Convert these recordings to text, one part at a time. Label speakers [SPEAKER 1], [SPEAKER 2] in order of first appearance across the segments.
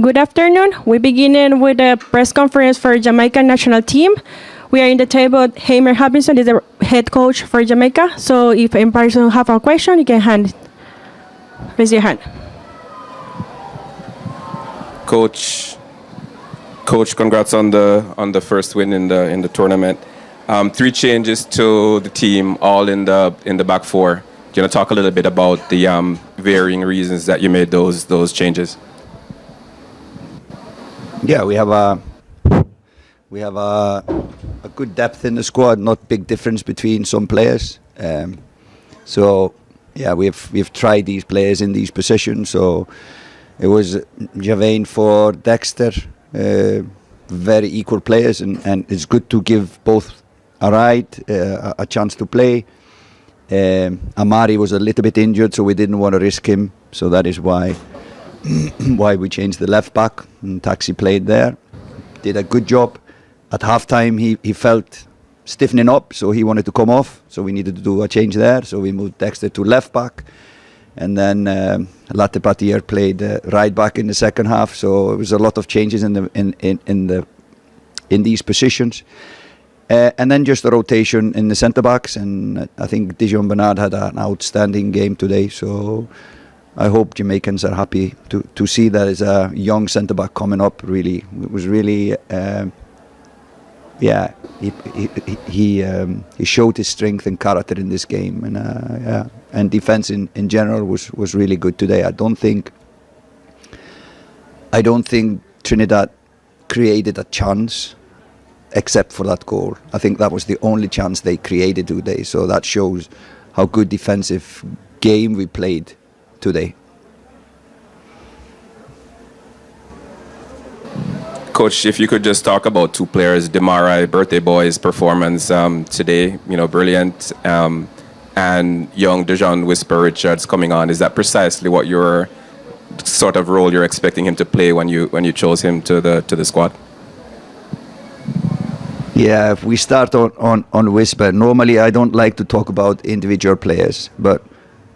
[SPEAKER 1] Good afternoon. We begin with the press conference for Jamaica national team. We are in the table. Heimir Hallgrímsson is the head coach for Jamaica. So if any person have a question, you can raise your hand.
[SPEAKER 2] Coach, congrats on the first win in the tournament. 3 changes to the team, all in the back four. Can you talk a little bit about the varying reasons that you made those changes?
[SPEAKER 3] Yeah, we have a good depth in the squad. Not big difference between some players. So yeah, we've tried these players in these positions. So it was Javane for Dexter, very equal players, and it's good to give both a ride, a chance to play. Amari was a little bit injured, so we didn't want to risk him. So that is why we changed the left back, and Taxi played there. Did a good job. At halftime, he felt stiffening up, so he wanted to come off. So we needed to do a change there. So we moved Dexter to left back, and then Latte Patier played right back in the second half. So it was a lot of changes in these positions. And then just a rotation in the centre backs, and I think Dijon Bernard had an outstanding game today. So I hope Jamaicans are happy to see that as a young centre back coming up. Really, it was really, yeah. He showed his strength and character in this game, and yeah, and defence in general was really good today. I don't think Trinidad created a chance except for that goal. I think that was the only chance they created today. So that shows how good defensive game we played today.
[SPEAKER 2] Coach, if you could just talk about 2 players, Demarai, Birthday Boy's performance today, brilliant, and young Dijon Whisper Richards coming on. Is that precisely what your sort of role you're expecting him to play when you chose him to the squad?
[SPEAKER 3] Yeah, if we start on Whisper, normally I don't like to talk about individual players, but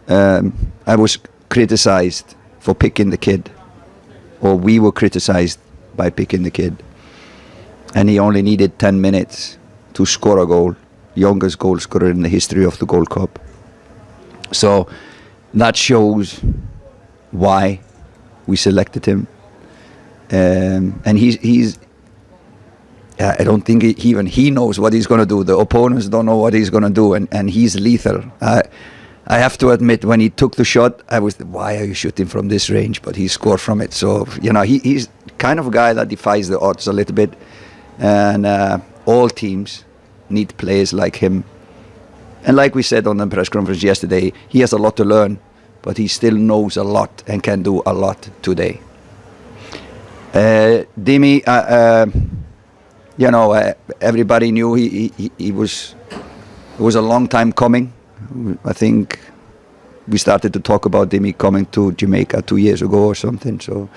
[SPEAKER 3] I was criticized for picking the kid, or we were criticized by picking the kid, and he only needed 10 minutes to score a goal, youngest goal scorer in the history of the Gold Cup. So that shows why we selected him, and he's I don't think even he knows what he's going to do. The opponents don't know what he's going to do, and he's lethal. I have to admit, when he took the shot, I was, why are you shooting from this range? But he scored from it. So, he's kind of a guy that defies the odds a little bit. And all teams need players like him. And like we said on the press conference yesterday, he has a lot to learn, but he still knows a lot and can do a lot today. Dimi, everybody knew he was. It was a long time coming. I think we started to talk about Dimi coming to Jamaica 2 years ago or something. So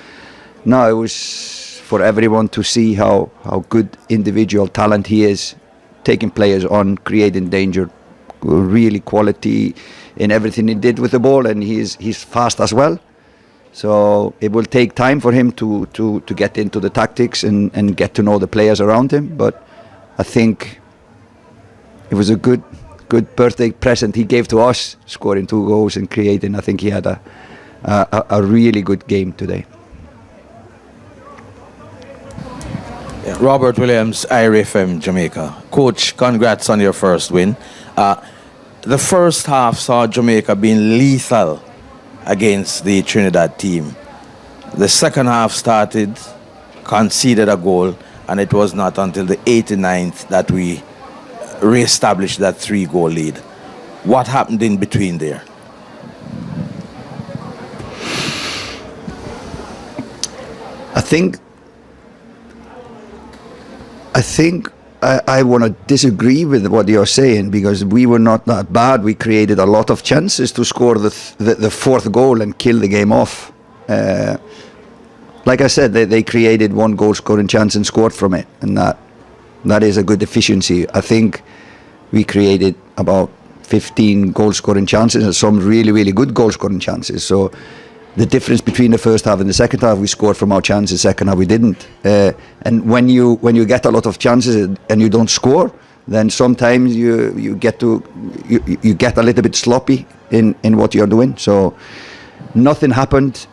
[SPEAKER 3] no, it was for everyone to see how good individual talent he is, taking players on, creating danger, really quality in everything he did with the ball, and he's fast as well. So it will take time for him to get into the tactics and get to know the players around him. But I think it was a good birthday present he gave to us, scoring 2 goals and creating. I think he had a really good game today.
[SPEAKER 4] Yeah, Robert Williams, IRFM Jamaica. Coach, congrats on your first win. The first half saw Jamaica being lethal against the Trinidad team. The second half started, conceded a goal, and it was not until the 89th that we re-established that 3-goal lead. What happened in between there?
[SPEAKER 3] I think I want to disagree with what you're saying, because we were not that bad. We created a lot of chances to score the 4th goal and kill the game off. Like I said, they created 1 goal scoring chance and scored from it, and that is a good efficiency. I think we created about 15 goal scoring chances and some really, really good goal scoring chances. So the difference between the first half and the second half, we scored from our chances. Second half, we didn't. And when you get a lot of chances and you don't score, then sometimes you get a little bit sloppy in what you're doing. So nothing happened.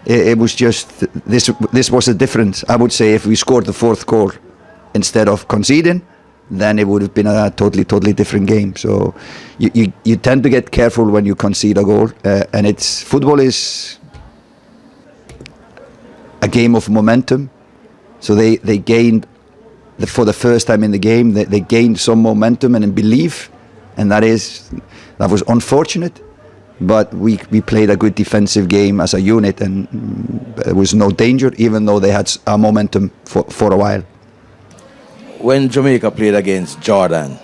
[SPEAKER 3] It was just this was a difference. I would say if we scored the fourth goal instead of conceding, then it would have been a totally different game. So you tend to get careful when you concede a goal, and football is a game of momentum. So they gained for the first time in the game they gained some momentum and belief, and that was unfortunate. But we played a good defensive game as a unit, and there was no danger, even though they had a momentum for a while.
[SPEAKER 4] When Jamaica played against Jordan,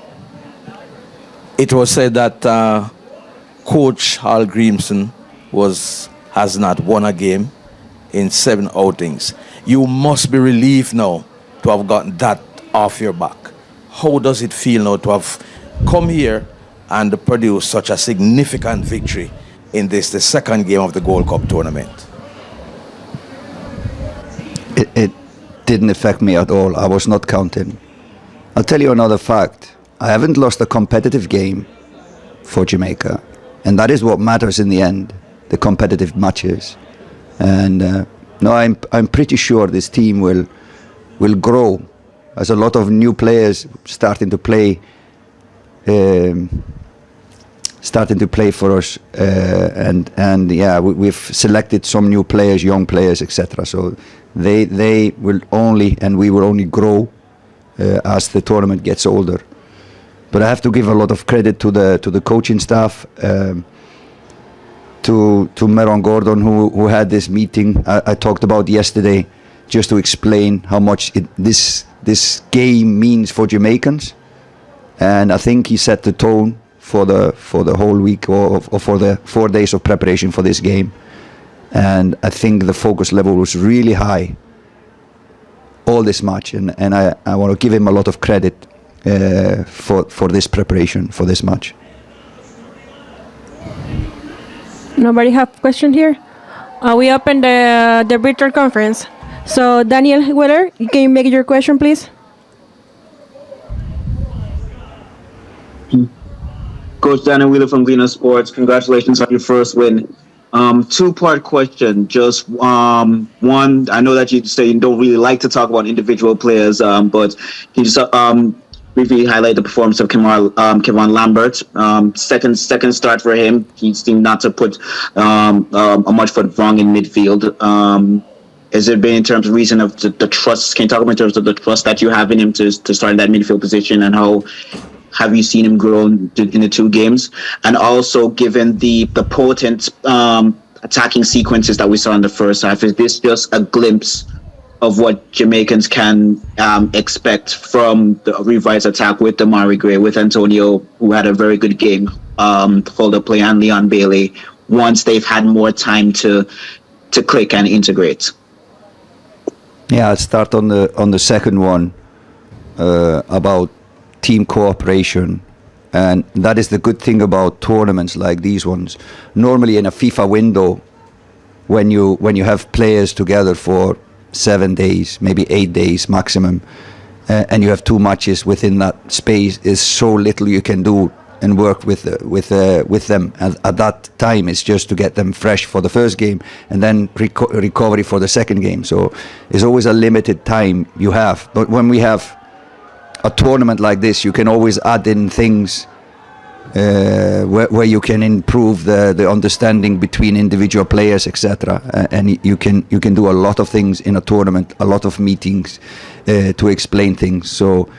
[SPEAKER 4] it was said that Coach Hallgrímsson has not won a game in 7 outings. You must be relieved now to have gotten that off your back. How does it feel now to have come here and produce such a significant victory in the second game of the Gold Cup tournament?
[SPEAKER 3] It didn't affect me at all. I was not counting. I'll tell you another fact. I haven't lost a competitive game for Jamaica, and that is what matters in the end, the competitive matches. And no, I'm pretty sure this team will grow. There's a lot of new players starting to play for us, and yeah, we've selected some new players, young players, etc. So they will only, and we will only grow as the tournament gets older. But I have to give a lot of credit to the coaching staff, to Meron Gordon, who had this meeting I talked about yesterday, just to explain how much this game means for Jamaicans. And I think he set the tone for the whole week or for the 4 days of preparation for this game. And I think the focus level was really high all this match, and I want to give him a lot of credit for this preparation for this match.
[SPEAKER 1] Nobody have question here? We open the virtual conference. So Daniel Weller, can you make your question, please?
[SPEAKER 5] Coach Daniel Wheeler from Gleaner Sports. Congratulations on your first win. Two-part question. Just one, I know that you say you don't really like to talk about individual players, but can you just briefly highlight the performance of Kevon Lambert? Second start for him. He seemed not to put a much foot wrong in midfield. Has it been in terms of reason of the trust? Can you talk about in terms of the trust that you have in him to start in that midfield position, and how have you seen him grow in the 2 games? And also, given the potent attacking sequences that we saw in the first half, is this just a glimpse of what Jamaicans can expect from the revised attack with Damari Gray, with Antonio, who had a very good game, Holder play, and Leon Bailey, once they've had more time to click and integrate?
[SPEAKER 3] Yeah, I'll start on the second one about team cooperation, and that is the good thing about tournaments like these ones. Normally in a FIFA window, when you have players together for 7 days, maybe 8 days maximum, and you have 2 matches within that space, is so little you can do and work with them. And at that time, it's just to get them fresh for the first game, and then recovery for the second game. So it's always a limited time you have. But when we have a tournament like this, you can always add in things where you can improve the understanding between individual players, etc. And you can do a lot of things in a tournament, a lot of meetings to explain things. So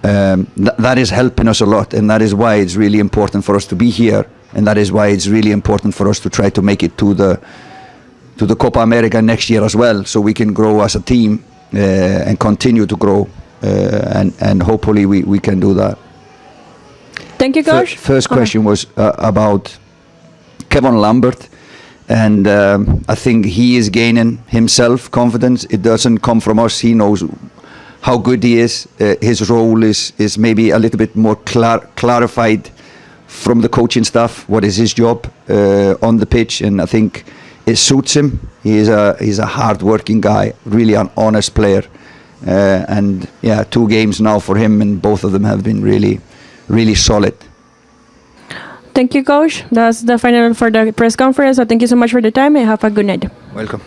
[SPEAKER 3] that is helping us a lot, and that is why it's really important for us to be here, and that is why it's really important for us to try to make it to the Copa America next year as well, so we can grow as a team and continue to grow, and hopefully we can do that.
[SPEAKER 1] Thank you, Coach.
[SPEAKER 3] First question was about Kevon Lambert, and I think he is gaining himself confidence. It doesn't come from us. He knows how good he is. His role is maybe a little bit more clarified from the coaching staff what is his job on the pitch, and I think it suits him. He's a hard-working guy, really an honest player, and yeah, 2 games now for him, and both of them have been really, really solid.
[SPEAKER 1] Thank you, Coach. That's the final for the press conference. So thank you so much for the time, and have a good night.
[SPEAKER 3] Welcome.